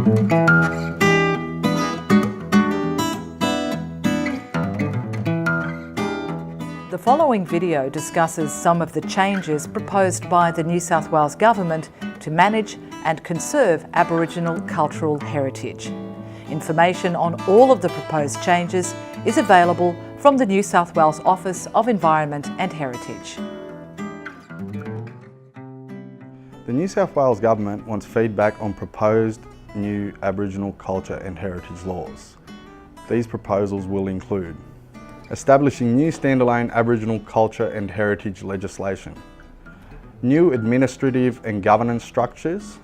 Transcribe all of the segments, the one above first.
The following video discusses some of the changes proposed by the New South Wales Government to manage and conserve Aboriginal cultural heritage. Information on all of the proposed changes is available from the New South Wales Office of Environment and Heritage. The New South Wales Government wants feedback on proposed new Aboriginal culture and heritage laws. These proposals will include establishing new standalone Aboriginal culture and heritage legislation, new administrative and governance structures,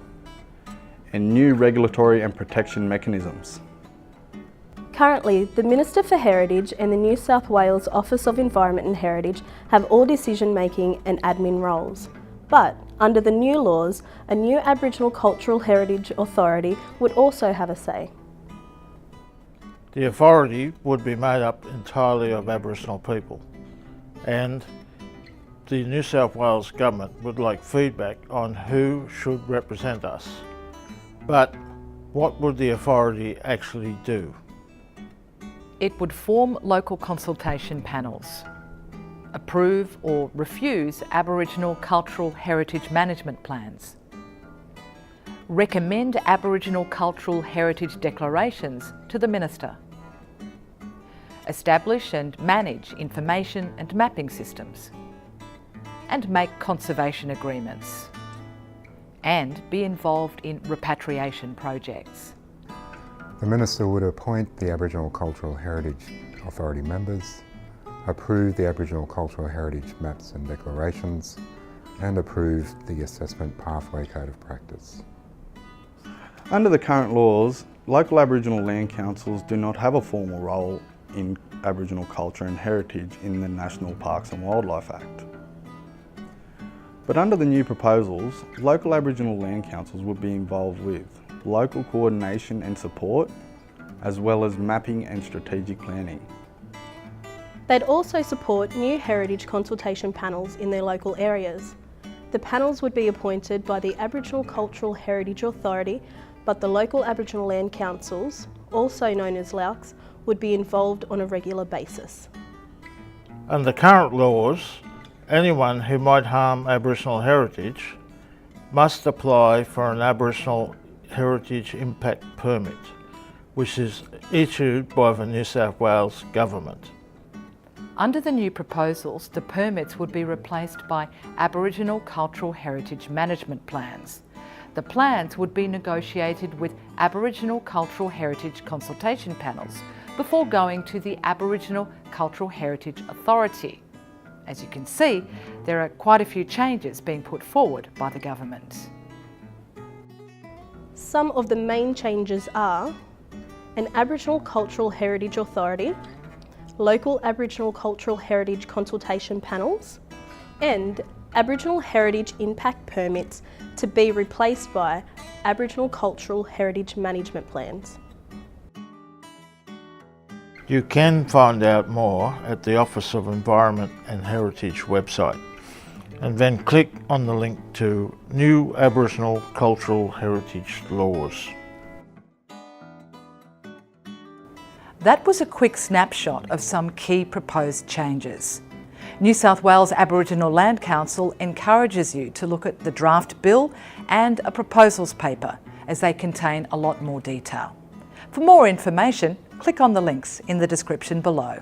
and new regulatory and protection mechanisms. Currently, the Minister for Heritage and the New South Wales Office of Environment and Heritage have all decision-making and admin roles. But under the new laws, a new Aboriginal Cultural Heritage Authority would also have a say. The authority would be made up entirely of Aboriginal people, and the New South Wales Government would like feedback on who should represent us. But what would the authority actually do? It would form local consultation panels, approve or refuse Aboriginal cultural heritage management plans, recommend Aboriginal cultural heritage declarations to the Minister, establish and manage information and mapping systems, and make conservation agreements, and be involved in repatriation projects. The Minister would appoint the Aboriginal Cultural Heritage Authority members, approve the Aboriginal Cultural Heritage maps and declarations, and approve the Assessment Pathway Code of Practice. Under the current laws, local Aboriginal land councils do not have a formal role in Aboriginal culture and heritage in the National Parks and Wildlife Act. But under the new proposals, local Aboriginal land councils would be involved with local coordination and support, as well as mapping and strategic planning. They'd also support new heritage consultation panels in their local areas. The panels would be appointed by the Aboriginal Cultural Heritage Authority, but the local Aboriginal land councils, also known as LACs, would be involved on a regular basis. Under current laws, anyone who might harm Aboriginal heritage must apply for an Aboriginal Heritage Impact Permit, which is issued by the New South Wales Government. Under the new proposals, the permits would be replaced by Aboriginal Cultural Heritage Management Plans. The plans would be negotiated with Aboriginal Cultural Heritage consultation panels before going to the Aboriginal Cultural Heritage Authority. As you can see, there are quite a few changes being put forward by the government. Some of the main changes are an Aboriginal Cultural Heritage Authority, local Aboriginal Cultural Heritage consultation panels, and Aboriginal Heritage Impact Permits to be replaced by Aboriginal Cultural Heritage Management Plans. You can find out more at the Office of Environment and Heritage website, and then click on the link to New Aboriginal Cultural Heritage Laws. That was a quick snapshot of some key proposed changes. New South Wales Aboriginal Land Council encourages you to look at the draft bill and a proposals paper, as they contain a lot more detail. For more information, click on the links in the description below.